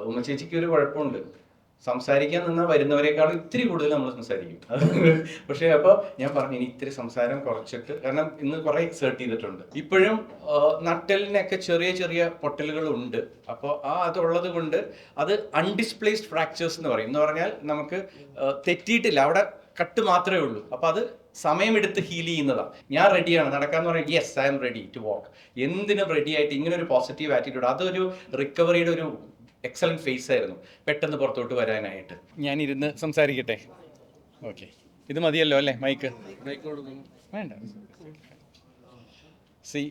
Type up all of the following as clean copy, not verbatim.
ഉമ്മ ചേച്ചിക്ക് ഒരു കുഴപ്പമുണ്ട്, സംസാരിക്കാൻ നിന്നാൽ വരുന്നവരെക്കാളും ഇത്തിരി കൂടുതൽ നമ്മൾ സംസാരിക്കും. പക്ഷേ അപ്പോൾ ഞാൻ പറഞ്ഞു ഇനി ഇത്തിരി സംസാരം കുറച്ചിട്ട്, കാരണം ഇന്ന് കുറേ എക്സേർട്ട് ചെയ്തിട്ടുണ്ട്. ഇപ്പോഴും നട്ടലിനൊക്കെ ചെറിയ ചെറിയ പൊട്ടലുകളുണ്ട്. അപ്പോൾ അതുള്ളത് കൊണ്ട് അത് അൺഡിസ്പ്ലേസ്ഡ് ഫ്രാക്ചേഴ്സ് എന്ന് പറയും. എന്ന് പറഞ്ഞാൽ നമുക്ക് തെറ്റിയിട്ടില്ല, അവിടെ കട്ട് മാത്രമേ ഉള്ളൂ. അപ്പോൾ അത് സമയമെടുത്ത് ഹീൽ ചെയ്യുന്നതാണ്. ഞാൻ റെഡിയാണ് നടക്കാന്ന് പറയുന്നത്, yes I'm ready to walk. എന്തിനും റെഡി ആയിട്ട് ഇങ്ങനെ ഒരു പോസിറ്റീവ് ആറ്റിറ്റ്യൂഡ്, അതൊരു റിക്കവറിയുടെ ഒരു എക്സലന്റ് ഫേസ് ആയിരുന്നു പെട്ടെന്ന് പുറത്തോട്ട് വരാനായിട്ട്. ഞാൻ ഇരുന്ന് സംസാരിക്കട്ടെ? ഓക്കെ, ഇത് മതിയല്ലോ അല്ലേ? മൈക്ക് വേണ്ട. See,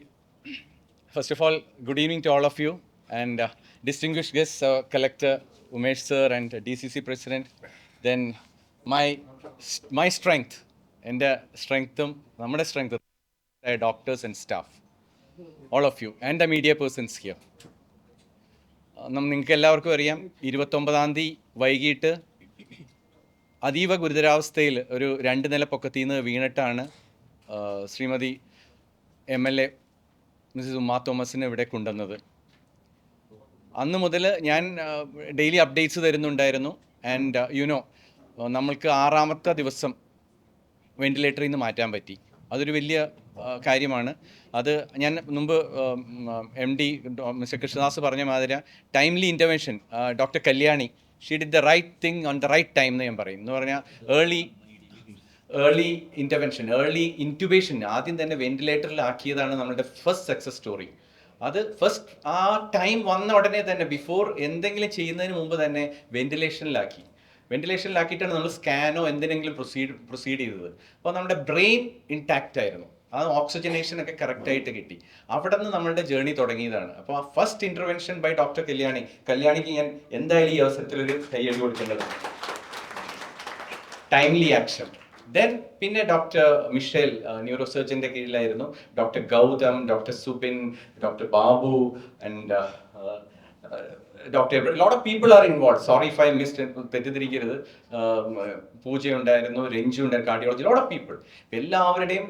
first of all, good evening to all of you and distinguished guests, Collector Umesh sir and DCC President. Then my strength, എൻ്റെ സ്ട്രെങ്ത്തും നമ്മുടെ സ്ട്രെങ്ത്തും doctors and staff, all of you and the media persons here. നിങ്ങൾക്ക് എല്ലാവർക്കും അറിയാം, 29-ാം തീയതി വൈകിട്ട് അതീവ ഗുരുതരാവസ്ഥയിൽ ഒരു 2 നില പൊക്കത്തിൽ നിന്ന് വീണിട്ടാണ് ശ്രീമതി MLA മിസ്സസ് ഉമ്മ തോമസിനെ ഇവിടെ കൊണ്ടുവന്നത്. അന്ന് മുതൽ ഞാൻ ഡെയിലി അപ്ഡേറ്റ്സ് തരുന്നുണ്ടായിരുന്നു. ആൻഡ് യുനോ, നമ്മൾക്ക് 6-ാമത്തെ ദിവസം വെന്റിലേറ്ററിൽ നിന്ന് മാറ്റാൻ പറ്റി. അതൊരു വലിയ കാര്യമാണ്. അത് ഞാൻ മുമ്പ് MD മിസ്റ്റർ കൃഷ്ണദാസ് പറഞ്ഞ മാതിരി timely intervention, doctor Kalyani, she did the right thing on the right time എന്ന് ഞാൻ പറയും. എന്ന് പറഞ്ഞാൽ ഏർലി ഇൻ്റർവെൻഷൻ, ഏർലി ഇൻറ്റുബേഷൻ, ആദ്യം തന്നെ വെന്റിലേറ്ററിലാക്കിയതാണ് നമ്മളുടെ ഫസ്റ്റ് സക്സസ് സ്റ്റോറി. അത് ഫസ്റ്റ് ആ ടൈം വന്ന ഉടനെ തന്നെ, ബിഫോർ എന്തെങ്കിലും ചെയ്യുന്നതിന് മുമ്പ് തന്നെ വെന്റിലേഷനിലാക്കിയിട്ടാണ് നമ്മൾ സ്കാനോ എന്തിനെങ്കിലും പ്രൊസീഡ് ചെയ്തത്. അപ്പോൾ നമ്മുടെ ബ്രെയിൻ ഇൻടാക്റ്റ് ആയിരുന്നു, ആ ഓക്സിജനേഷൻ ഒക്കെ കറക്റ്റായിട്ട് കിട്ടി. അവിടെ നിന്ന് നമ്മളുടെ ജേർണി തുടങ്ങിയതാണ്. അപ്പോൾ ആ ഫസ്റ്റ് ഇൻ്റർവെൻഷൻ ബൈ ഡോക്ടർ കല്യാണിക്ക് ഞാൻ എന്തായാലും ഈ അവസരത്തിലൊരു കൈയടി കൊടുക്കേണ്ടത്. Timely action. ദെൻ പിന്നെ ഡോക്ടർ മിഷേൽ ന്യൂറോ സർജൻ്റെ കീഴിലായിരുന്നു. Doctor Gautam, doctor Subin, doctor Babu and doctor, lot of people are involve. Sorry if I missed, തെറ്റിദ്ധരിക്കരുത്. പൂജ ഉണ്ടായിരുന്നു, രഞ്ജു ഉണ്ടായിരുന്നു, കാർഡിയോളജി, ലോട്ട് ഓഫ് പീപ്പിൾ. എല്ലാവരുടെയും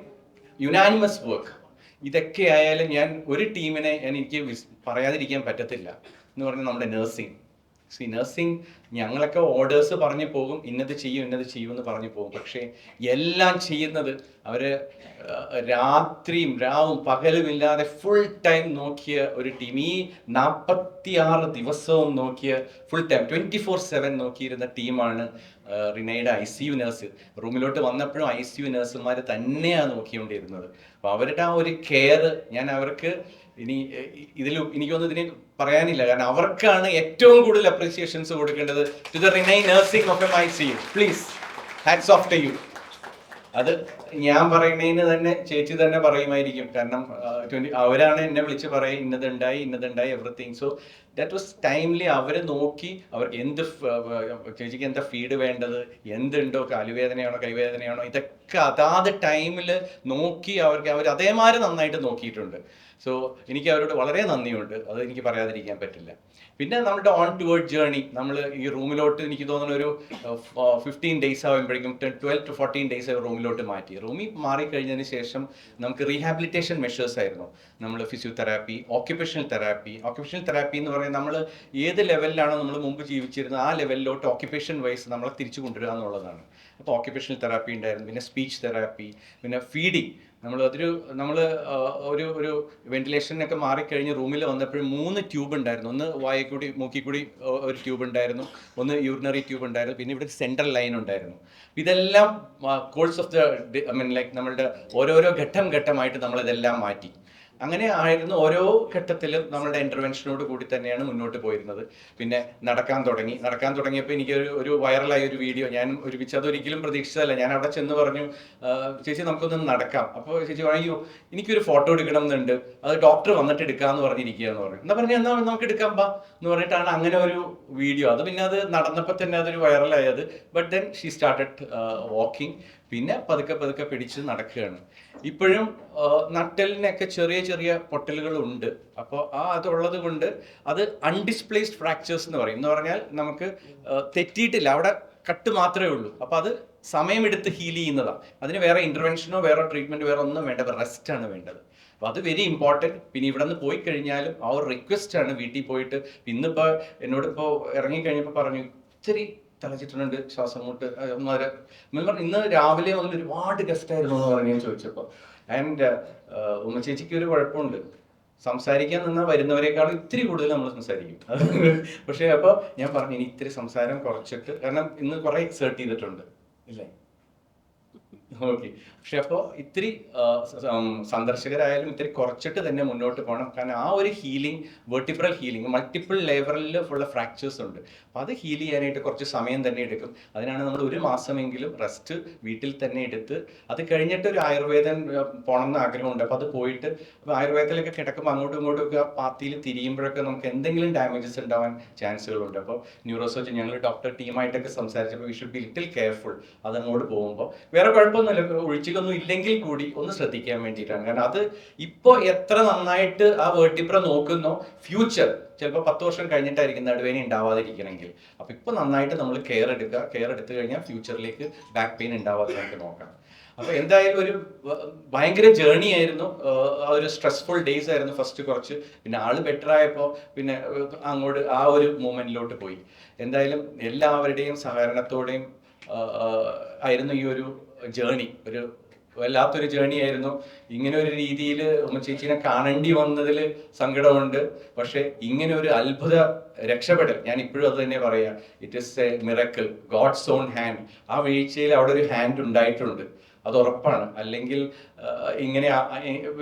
യുനാനിമസ് വർക്ക്. ഇതൊക്കെ ആയാലും ഞാൻ ഒരു ടീമിനെ എനിക്ക് പറയാതിരിക്കാൻ പറ്റത്തില്ല എന്ന് പറഞ്ഞാൽ നമ്മുടെ നഴ്സിംഗ്. നഴ്സിംഗ്, ഞങ്ങളൊക്കെ ഓർഡേഴ്സ് പറഞ്ഞു പോകും, ഇന്നത് ചെയ്യും എന്ന് പറഞ്ഞു പോകും. പക്ഷേ എല്ലാം ചെയ്യുന്നത് അവർ രാത്രിയും രാവും പകലുമില്ലാതെ ഫുൾ ടൈം നോക്കിയ ഒരു ടീം. ഈ 46 ദിവസവും നോക്കിയ, ഫുൾ ടൈം 24/7 നോക്കിയിരുന്ന ടീമാണ് റിനയുടെ ICU നഴ്സ്. റൂമിലോട്ട് വന്നപ്പോഴും ICU നഴ്സുമാർ തന്നെയാണ് നോക്കിക്കൊണ്ടിരുന്നത്. അപ്പോൾ അവരുടെ ആ ഒരു കെയർ ഞാൻ അവർക്ക് എനിക്കൊന്നും ഇതിന് പറയാനില്ല. കാരണം അവർക്കാണ് ഏറ്റവും കൂടുതൽ അപ്രീസിയേഷൻസ് കൊടുക്കേണ്ടത്. To the Renai nursing of ICU, please, hats off to you. അത് ഞാൻ പറയുന്നതിന് തന്നെ ചേച്ചി തന്നെ പറയുമായിരിക്കും. കാരണം അവരാണ് എന്നെ വിളിച്ച് പറയും ഇന്നതുണ്ടായി everything. So that was timely. അവർ നോക്കി, അവർക്ക് ചേച്ചിക്ക് എന്താ ഫീഡ് വേണ്ടത്, എന്തുണ്ടോ, കാലുവേദനയാണോ കൈവേദനയാണോ, ഇതൊക്കെ അതാത് ടൈമിൽ നോക്കി അവർ അതേമാതിരി നന്നായിട്ട് നോക്കിയിട്ടുണ്ട്. സോ എനിക്ക് അവരോട് വളരെ നന്ദിയുണ്ട്, അത് എനിക്ക് പറയാതിരിക്കാൻ പറ്റില്ല. പിന്നെ നമ്മുടെ ഓൺ ടുവേർഡ് ജേർണി, നമ്മൾ ഈ റൂമിലോട്ട് എനിക്ക് തോന്നുന്ന ഒരു 15 ഡേയ്സ് ആകുമ്പോഴേക്കും 12 to 14 ഡേയ്സ് റൂമിലോട്ട് മാറ്റി. റൂമിൽ മാറിക്കഴിഞ്ഞതിന് ശേഷം നമുക്ക് റീഹാബിലിറ്റേഷൻ മെഷേഴ്സ് ആയിരുന്നു. നമ്മൾ ഫിസിയോതെറാപ്പി, ഓക്യുപേഷണൽ തെറാപ്പി എന്ന് പറയുന്നത് നമ്മൾ ഏത് ലെവലിലാണോ നമ്മൾ മുമ്പ് ജീവിച്ചിരുന്നത് ആ ലെവലിലോട്ട് ഓക്യുപേഷൻ വൈസ് നമ്മളെ തിരിച്ചു കൊണ്ടുവരിക എന്നുള്ളതാണ്. അപ്പോൾ ഓക്യുപേഷണൽ തെറാപ്പി ഉണ്ടായിരുന്നു, പിന്നെ സ്പീച്ച് തെറാപ്പി, പിന്നെ ഫീഡിങ്. നമ്മൾ ഒരു വെന്റിലേഷനൊക്കെ മാറിക്കഴിഞ്ഞ് റൂമിൽ വന്നപ്പോഴും 3 ട്യൂബ് ഉണ്ടായിരുന്നു. ഒന്ന് വായക്കൂടി മൂക്കിക്കൂടി ഒരു ട്യൂബ് ഉണ്ടായിരുന്നു, ഒന്ന് യൂറിനറി ട്യൂബ് ഉണ്ടായിരുന്നു, പിന്നെ ഇവിടെ സെൻട്രൽ ലൈൻ ഉണ്ടായിരുന്നു. ഇതെല്ലാം കോഴ്സ് ഓഫ് ലൈക്ക് നമ്മളുടെ ഓരോരോ ഘട്ടമായിട്ട് നമ്മളിതെല്ലാം മാറ്റി. അങ്ങനെ ആയിരുന്നു ഓരോ ഘട്ടത്തിലും നമ്മളുടെ ഇൻ്റർവെൻഷനോട് കൂടി തന്നെയാണ് മുന്നോട്ട് പോയിരുന്നത്. പിന്നെ നടക്കാൻ തുടങ്ങിയപ്പോൾ എനിക്ക് ഒരു വൈറലായ ഒരു വീഡിയോ ഞാൻ അതൊരിക്കലും പ്രതീക്ഷിച്ചതല്ല. ഞാൻ അവിടെ ചെന്ന് പറഞ്ഞു, ചേച്ചി നമുക്കൊന്ന് നടക്കാം. അപ്പോൾ ചേച്ചി അയ്യോ എനിക്കൊരു ഫോട്ടോ എടുക്കണം എന്നുണ്ട്, അത് ഡോക്ടർ വന്നിട്ട് എടുക്കാമെന്ന് പറഞ്ഞിരിക്കുകയെന്ന് പറഞ്ഞു. എന്നാൽ നമുക്ക് എടുക്കാം ബാ എന്ന് പറഞ്ഞിട്ടാണ് അങ്ങനെ ഒരു വീഡിയോ. അത് പിന്നെ അത് നടന്നപ്പോൾ തന്നെ അതൊരു വൈറലായത്. But then she started walking. പിന്നെ പതുക്കെ പിടിച്ച് നടക്കുകയാണ്. ഇപ്പോഴും നട്ടലിനൊക്കെ ചെറിയ ചെറിയ പൊട്ടലുകളുണ്ട്. അപ്പോൾ അതുള്ളത് കൊണ്ട് അത് അൺഡിസ്പ്ലേസ്ഡ് ഫ്രാക്ചേഴ്സ് എന്ന് പറയും. എന്ന് പറഞ്ഞാൽ നമുക്ക് തെറ്റിയിട്ടില്ല, അവിടെ കട്ട് മാത്രമേ ഉള്ളൂ. അപ്പോൾ അത് സമയമെടുത്ത് ഹീൽ ചെയ്യുന്നതാണ്. അതിന് വേറെ ഇൻ്റർവെൻഷനോ വേറെ ട്രീറ്റ്മെൻറ്റ് വേറെ ഒന്നും വേണ്ട, റെസ്റ്റാണ് വേണ്ടത്. അപ്പോൾ അത് വെരി ഇമ്പോർട്ടൻറ്റ്. പിന്നെ ഇവിടെ നിന്ന് പോയി കഴിഞ്ഞാലും ആ ഒരു റിക്വസ്റ്റ് ആണ് വീട്ടിൽ പോയിട്ട്. ഇന്നിപ്പോൾ എന്നോടിപ്പോൾ ഇറങ്ങിക്കഴിഞ്ഞപ്പോൾ പറഞ്ഞു ഇത്തിരി തലചുറ്റുന്നുണ്ട്, ശ്വാസം മുട്ട് ഇന്ന് രാവിലെ മുതൽ ഒരുപാട് ഗസ്റ്റ് ആയിരുന്നു എന്ന് പറഞ്ഞു ഞാൻ ചോദിച്ചപ്പോൾ. ആൻഡ് ഉമ്മ ചേച്ചിക്ക് ഒരു കുഴപ്പമുണ്ട്, സംസാരിക്കാൻ നിന്നാൽ വരുന്നവരെക്കാളും ഇത്തിരി കൂടുതൽ നമ്മൾ സംസാരിക്കും. പക്ഷേ അപ്പോൾ ഞാൻ പറഞ്ഞു ഇനി ഇത്തിരി സംസാരം കുറച്ചിട്ട്, കാരണം ഇന്ന് കുറേ എക്സേർട്ട് ചെയ്തിട്ടുണ്ട് ഇല്ലേ. ഓക്കെ. പക്ഷെ അപ്പോൾ ഇത്തിരി സന്ദർശകരായാലും ഇത്തിരി കുറച്ചിട്ട് തന്നെ മുന്നോട്ട് പോകണം. കാരണം ആ ഒരു ഹീലിംഗ്, വെർട്ടിബ്രൽ ഹീലിംഗ്, മൾട്ടിപ്പിൾ ലെവലിൽ ഫുള്ള ഫ്രാക്ചേഴ്സ് ഉണ്ട്. അപ്പോൾ അത് ഹീൽ ചെയ്യാനായിട്ട് കുറച്ച് സമയം തന്നെ എടുക്കും. അതിനാണ് നമ്മൾ ഒരു മാസമെങ്കിലും റെസ്റ്റ് വീട്ടിൽ തന്നെ എടുത്ത്, അത് കഴിഞ്ഞിട്ട് ഒരു ആയുർവേദം പോകണം എന്ന് ആഗ്രഹമുണ്ട്. അപ്പോൾ അത് പോയിട്ട്, അപ്പോൾ ആയുർവേദത്തിലൊക്കെ കിടക്കുമ്പോൾ അങ്ങോട്ടും ഇങ്ങോട്ടും ഒക്കെ പാത്തിയിൽ തിരിയുമ്പോഴൊക്കെ നമുക്ക് എന്തെങ്കിലും ഡാമേജസ് ഉണ്ടാവാൻ ചാൻസുകളുണ്ട്. അപ്പോൾ ന്യൂറോ സർജൻ ഞങ്ങൾ ഡോക്ടർ ടീമായിട്ടൊക്കെ സംസാരിച്ചപ്പോൾ V should B little careful. അതങ്ങോട്ട് പോകുമ്പോൾ വേറെ കുഴപ്പമൊന്നുമില്ല, ഒഴിച്ചിലൊന്നും ഇല്ലെങ്കിൽ കൂടി ഒന്ന് ശ്രദ്ധിക്കാൻ വേണ്ടിയിട്ടാണ്. കാരണം അത് ഇപ്പോൾ എത്ര നന്നായിട്ട് ആ വേർട്ടിബ്ര നോക്കുന്നോ, ഫ്യൂച്ചർ ചിലപ്പോൾ 10 വർഷം കഴിഞ്ഞിട്ടായിരിക്കും നടുവേദന ഉണ്ടാവാതിരിക്കണമെങ്കിൽ. അപ്പോൾ ഇപ്പോൾ നന്നായിട്ട് നമ്മൾ കെയർ എടുക്കുക. കെയർ എടുത്തു കഴിഞ്ഞാൽ ഫ്യൂച്ചറിലേക്ക് ബാക്ക് പെയിൻ ഉണ്ടാവാതെ നമുക്ക് നോക്കാം. അപ്പോൾ എന്തായാലും ഒരു ഭയങ്കര ജേർണി ആയിരുന്നു. ആ ഒരു സ്ട്രെസ്ഫുൾ ഡേയ്സ് ആയിരുന്നു ഫസ്റ്റ് കുറച്ച്. പിന്നെ ആള് ബെറ്റർ ആയപ്പോൾ പിന്നെ അങ്ങോട്ട് ആ ഒരു മൂമെന്റിലോട്ട് പോയി. എന്തായാലും എല്ലാവരുടെയും സഹകരണത്തോടെയും ആയിരുന്നു ഈ ഒരു ജേർണി. ഒരു വല്ലാത്തൊരു ജേർണി ആയിരുന്നു. ഇങ്ങനെ ഒരു രീതിയിൽ ഉമ്മച്ചേച്ചിനെ കാണേണ്ടി വന്നതിൽ സങ്കടമുണ്ട്. പക്ഷെ ഇങ്ങനെ ഒരു അത്ഭുത രക്ഷപ്പെടൽ, ഞാൻ ഇപ്പോഴും അത് തന്നെ പറയാം, it is a miracle, God's on hand. ആ വീഴ്ചയിൽ അവിടെ ഒരു ഹാൻഡ് ഉണ്ടായിട്ടുണ്ട്, അത് ഉറപ്പാണ്. അല്ലെങ്കിൽ ഇങ്ങനെ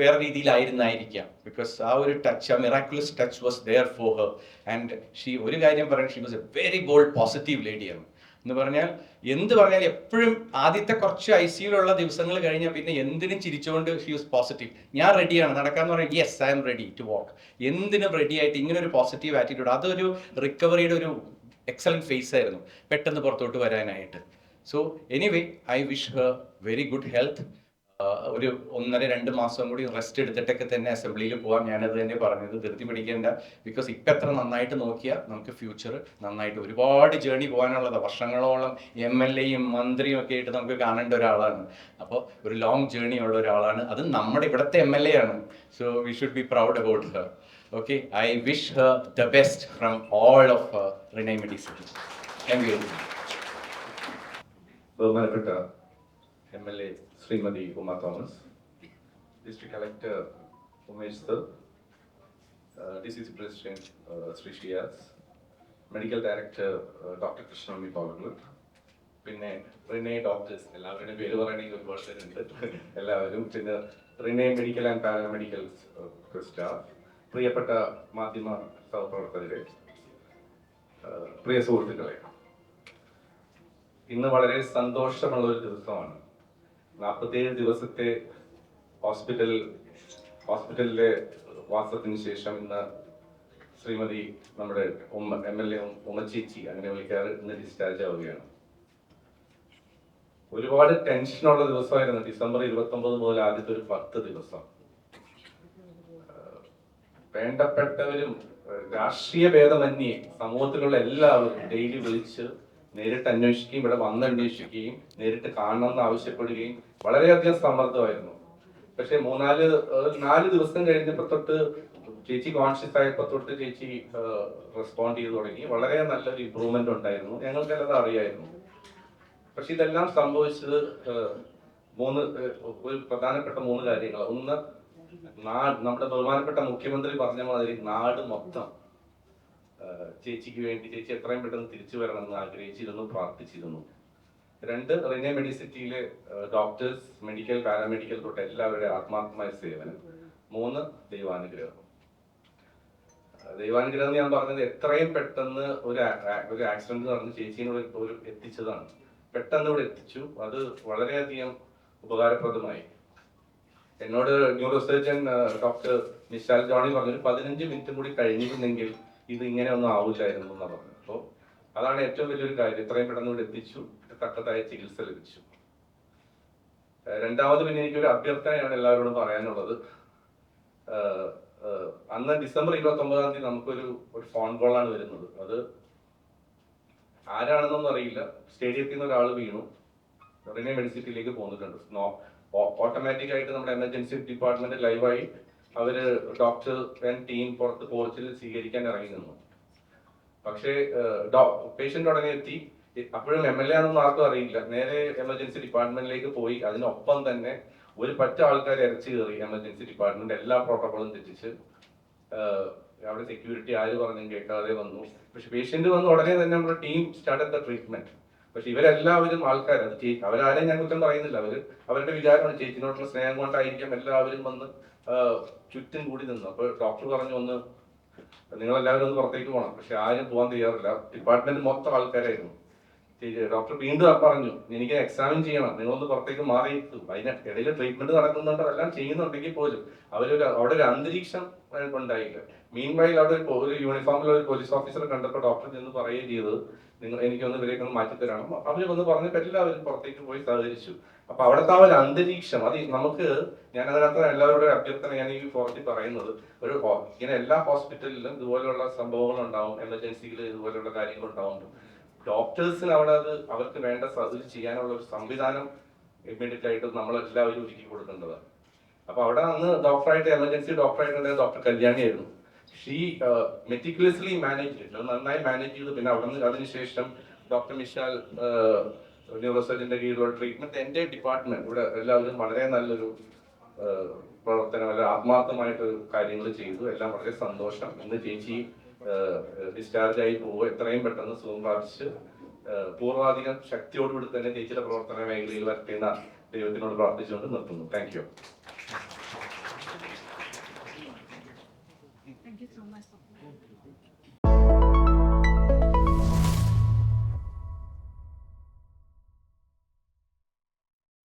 വേറെ രീതിയിലായിരുന്നായിരിക്കാം. ബിക്കോസ് ആ ഒരു ടച്ച്, ആ miraculous touch was there for her. And ഒരു കാര്യം പറയാൻ, she was a very bold positive ലേഡിയാണ്. എന്ന് പറഞ്ഞാൽ എന്ത് പറഞ്ഞാൽ എപ്പോഴും ആദ്യത്തെ കുറച്ച് ICUലുള്ള ദിവസങ്ങൾ കഴിഞ്ഞാൽ പിന്നെ എന്തിനും ചിരിച്ചുകൊണ്ട് ഷീ വാസ് പോസിറ്റീവ്. ഞാൻ റെഡിയാണ് നടക്കാന്ന് പറഞ്ഞാൽ yes I'm ready to walk. എന്തിനും റെഡി ആയിട്ട് ഇങ്ങനെ ഒരു പോസിറ്റീവ് ആറ്റിറ്റ്യൂഡ്, അതൊരു റിക്കവറിയുടെ ഒരു എക്സലന്റ് ഫേസ് ആയിരുന്നു പെട്ടെന്ന് പുറത്തോട്ട് വരാനായിട്ട്. So anyway I wish Har very good health. ഒരു 1.5-2 മാസം കൂടി റെസ്റ്റ് എടുത്തിട്ടൊക്കെ തന്നെ അസംബ്ലിയിൽ പോകാം. ഞാനത് തന്നെ പറഞ്ഞത്, ധൃതി പിടിക്കേണ്ട. ബിക്കോസ് ഇപ്പം എത്ര നന്നായിട്ട് നോക്കിയാൽ നമുക്ക് ഫ്യൂച്ചർ നന്നായിട്ട് ഒരുപാട് ജേർണി പോകാനുള്ളതാണ്. വർഷങ്ങളോളം MLA-യും മന്ത്രിയും ഒക്കെ ആയിട്ട് നമുക്ക് കാണേണ്ട ഒരാളാണ്. അപ്പോൾ ഒരു ലോങ് ജേർണി ഉള്ള ഒരാളാണ്. അത് നമ്മുടെ ഇവിടുത്തെ MLA ആണ്. So we should be proud about her. Okay, I wish her the best from all of Renai Medicity. Thank you. ബഹുമാനപ്പെട്ട MLA Shrimati Uma Thomas, district collector Umesh sir, DCC president Shri Shiyas, medical director doctor കൃഷ്ണമി പൗർണർ, പിന്നെ റിനെ ഡോക്ടേഴ്സ്, എല്ലാവരുടെയും പേര് പറയണമെങ്കിൽ ഒരുപാട് പേരുണ്ട്, എല്ലാവരും, പിന്നെ റിനെ മെഡിക്കൽ ആൻഡ് പാരാമെഡിക്കൽ സ്റ്റാഫ്, പ്രിയപ്പെട്ട മാധ്യമ സഹപ്രവർത്തകരെ, പ്രിയ സുഹൃത്തുക്കളെ, ഇന്ന് വളരെ സന്തോഷമുള്ള ഒരു ദിവസമാണ്. 47 ദിവസത്തെ ഹോസ്പിറ്റലിലെ വാസത്തിന് ശേഷം ഇന്ന് ശ്രീമതി നമ്മുടെ MLA ഉമ്മച്ചേച്ചി, അങ്ങനെ വിളിക്കാറ്, ഇന്ന് ഡിസ്ചാർജ് ആവുകയാണ്. ഒരുപാട് ടെൻഷനുള്ള ദിവസമായിരുന്നു ഡിസംബർ 29 മുതൽ ആദ്യത്തെ ഒരു 10 ദിവസം. വേണ്ടപ്പെട്ടവരും രാഷ്ട്രീയ ഭേദമന്യേ സമൂഹത്തിലുള്ള എല്ലാവരും ഡെയിലി വിളിച്ച് നേരിട്ട് അന്വേഷിക്കുകയും ഇവിടെ വന്ന് അന്വേഷിക്കുകയും നേരിട്ട് കാണണമെന്ന് ആവശ്യപ്പെടുകയും വളരെയധികം സമ്മർദ്ദമായിരുന്നു. പക്ഷെ 4 ദിവസം കഴിഞ്ഞപ്പോൾ തൊട്ട് ചേച്ചി കോൺഷ്യസ് ആയപ്പോൾ തൊട്ട് ചേച്ചി റെസ്പോണ്ട് ചെയ്തു തുടങ്ങി. വളരെ നല്ലൊരു ഇമ്പ്രൂവ്മെന്റ് ഉണ്ടായിരുന്നു, ഞങ്ങൾക്കെല്ലാം അറിയായിരുന്നു. പക്ഷെ ഇതെല്ലാം സംഭവിച്ചത് ഒരു പ്രധാനപ്പെട്ട 3 കാര്യങ്ങൾ. ഒന്ന്, നമ്മുടെ ബഹുമാനപ്പെട്ട മുഖ്യമന്ത്രി പറഞ്ഞ മാതിരി നാട് മൊത്തം ചേച്ചിക്ക് വേണ്ടി, ചേച്ചി എത്രയും പെട്ടെന്ന് തിരിച്ചു വരണമെന്ന് ആഗ്രഹിച്ചിരുന്നു, പ്രാർത്ഥിച്ചിരുന്നു. 2, റിനെ മെഡിസിറ്റിയിലെ ഡോക്ടേഴ്സ്, മെഡിക്കൽ, പാരാമെഡിക്കൽ തൊട്ട് എല്ലാവരുടെ ആത്മാർത്ഥമായ സേവനം. 3, ദൈവാനുഗ്രഹം. ദൈവാനുഗ്രഹം ഞാൻ പറഞ്ഞത് എത്രയും പെട്ടെന്ന് ഒരു ആക്സിഡന്റ് നടന്ന് ചേച്ചീനോട് എത്തിച്ചതാണ്. പെട്ടെന്ന് ഇവിടെ എത്തിച്ചു. അത് വളരെയധികം ഉപകാരപ്രദമായി. എന്നോട് neurosurgeon doctor Mishal Johny പറഞ്ഞൊരു 15 മിനിറ്റ് കൂടി കഴിഞ്ഞിരുന്നെങ്കിൽ ഇത് ഇങ്ങനെ ഒന്നും ആവില്ലായിരുന്നു എന്നാണ് പറഞ്ഞത്. അപ്പോൾ അതാണ് ഏറ്റവും വലിയൊരു കാര്യം, ഇത്രയും പെട്ടെന്ന് ഇവിടെ എത്തിച്ചു, തക്കതായ ചികിത്സ ലഭിച്ചു. രണ്ടാമത് പിന്നെ എനിക്കൊരു അഭ്യർത്ഥനയാണ് എല്ലാവരോടും പറയാനുള്ളത്. അന്ന് ഡിസംബർ 29-ാം തീയതി നമുക്കൊരു ഫോൺ കോളാണ് വരുന്നത്. അത് ആരാണെന്നൊന്നും അറിയില്ല. സ്റ്റേഡിയത്തിൽ നിന്ന് ഒരാൾ വീണു, റിനെ മെഡിസിറ്റിയിലേക്ക് പോന്നിട്ടുണ്ട്. ഓട്ടോമാറ്റിക് ആയിട്ട് നമ്മുടെ എമർജൻസി ഡിപ്പാർട്ട്മെന്റ് ലൈവായി അവര് ഡോക്ടർ ടീം പുറത്ത് പോർച്ചിൽ സ്വീകരിക്കാൻ ഇറങ്ങി നിന്നു. പക്ഷേ പേഷ്യന്റ് ഉടനെ എത്തി. അപ്പോഴും MLA ആണെന്ന് ആർക്കും അറിയില്ല. നേരെ എമർജൻസി ഡിപ്പാർട്ട്മെന്റിലേക്ക് പോയി. അതിനൊപ്പം തന്നെ ഒരു പറ്റ ആൾക്കാർ ഇറച്ചി കയറി എമർജൻസി ഡിപ്പാർട്ട്മെന്റ് എല്ലാ പ്രോട്ടോകോളും തെറ്റിച്ച്. അവിടെ സെക്യൂരിറ്റി ആര് പറഞ്ഞും കേൾക്കാതെ വന്നു. പക്ഷെ പേഷ്യന്റ് വന്ന് ഉടനെ തന്നെ നമ്മുടെ ടീം സ്റ്റാർട്ട് ദ ട്രീറ്റ്മെന്റ്. പക്ഷെ ഇവരെല്ലാവരും ആൾക്കാർ, അത് അവരാരെയും ഞാൻ കുറ്റം പറയുന്നില്ല. അവരുടെ വിചാരമാണ്, ചേച്ചിനോടുള്ള സ്നേഹം കൊണ്ടായിരിക്കും എല്ലാവരും വന്ന് ചുറ്റും കൂടി നിന്നു. അപ്പൊ ഡോക്ടർ പറഞ്ഞു, ഒന്ന് നിങ്ങളെല്ലാവരും ഒന്ന് പുറത്തേക്ക് പോകണം. പക്ഷെ ആരും പോകാൻ തയ്യാറില്ല. ഡിപ്പാർട്ട്മെന്റ് മൊത്തം ആൾക്കാരായിരുന്നു. ഡോക്ടർ വീണ്ടും പറഞ്ഞു, എനിക്ക് എക്സാമിൻ ചെയ്യണം, നിങ്ങളൊന്ന് പുറത്തേക്ക് മാറിയിട്ടു. അതിനിടയിൽ ട്രീറ്റ്മെന്റ് നടക്കുന്നുണ്ട്, അതെല്ലാം ചെയ്യുന്നുണ്ടെങ്കിൽ പോലും അവിടെ ഒരു അന്തരീക്ഷം ഉണ്ടായില്ല. മീൻ വൈൽ അവിടെ ഒരു യൂണിഫോമിൽ ഒരു പോലീസ് ഓഫീസറെ കണ്ടപ്പോൾ ഡോക്ടർ ചെന്ന് പറയുകയും ചെയ്തത്, എനിക്കൊന്ന് ഇവരെയൊക്കെ ഒന്ന് മാറ്റിത്തരണം. അവര് വന്ന് പറഞ്ഞപ്പോൾ എല്ലാവരും പുറത്തേക്ക് പോയി സഹകരിച്ചു. അപ്പൊ അവിടുത്തെ ആ ഒരു അന്തരീക്ഷം, അത് നമുക്ക്, ഞാൻ അതിനകത്ത് എല്ലാവരുടെ അഭ്യർത്ഥന ഞാൻ ഈ ഫോറത്തിൽ പറയുന്നത്, ഇങ്ങനെ എല്ലാ ഹോസ്പിറ്റലിലും ഇതുപോലെയുള്ള സംഭവങ്ങൾ ഉണ്ടാവും, എമർജൻസിയിൽ ഇതുപോലെയുള്ള കാര്യങ്ങൾ ഉണ്ടാവും. ഡോക്ടേഴ്സിന് അവിടെ അവർക്ക് വേണ്ട ചെയ്യാനുള്ള ഒരു സംവിധാനം ഇമ്മീഡിയറ്റ് ആയിട്ട് നമ്മളെല്ലാവരും ഒരുക്കി കൊടുക്കേണ്ടതാണ്. അപ്പൊ അവിടെ അന്ന് ഡോക്ടറായിട്ട്, എമർജൻസി ഡോക്ടറായിട്ട് ഡോക്ടർ കല്യാണി ആയിരുന്നു. ഷീ മെറ്റിക്കുലസ്ലി മാനേജ് ചെയ്തു, നന്നായി മാനേജ് ചെയ്തു. പിന്നെ അവിടെ നിന്ന് അതിനുശേഷം ഡോക്ടർ മിഷാൽ ന്യൂറോ സർജന്റെ കീഴിലുള്ള ട്രീറ്റ്മെന്റ്, എന്റെ ഡിപ്പാർട്ട്മെന്റ് ഇവിടെ എല്ലാവരും വളരെ നല്ലൊരു പ്രവർത്തനം, വളരെ ആത്മാർത്ഥമായിട്ട് കാര്യങ്ങൾ ചെയ്തു. എല്ലാം വളരെ സന്തോഷം. ഇന്ന് ചേച്ചി ഡിസ്ചാർജ് ആയി പോവുക, എത്രയും പെട്ടെന്ന് സുഖം പ്രാപിച്ച് പൂർവാധികം ശക്തിയോടുകൂടി തന്നെ ചേച്ചിയുടെ പ്രവർത്തന മേഖലയിൽ വരട്ടെന്ന ദൈവത്തിനോട് പ്രാർത്ഥിച്ചുകൊണ്ട് നിർത്തുന്നു. Thank you. Thank you so much.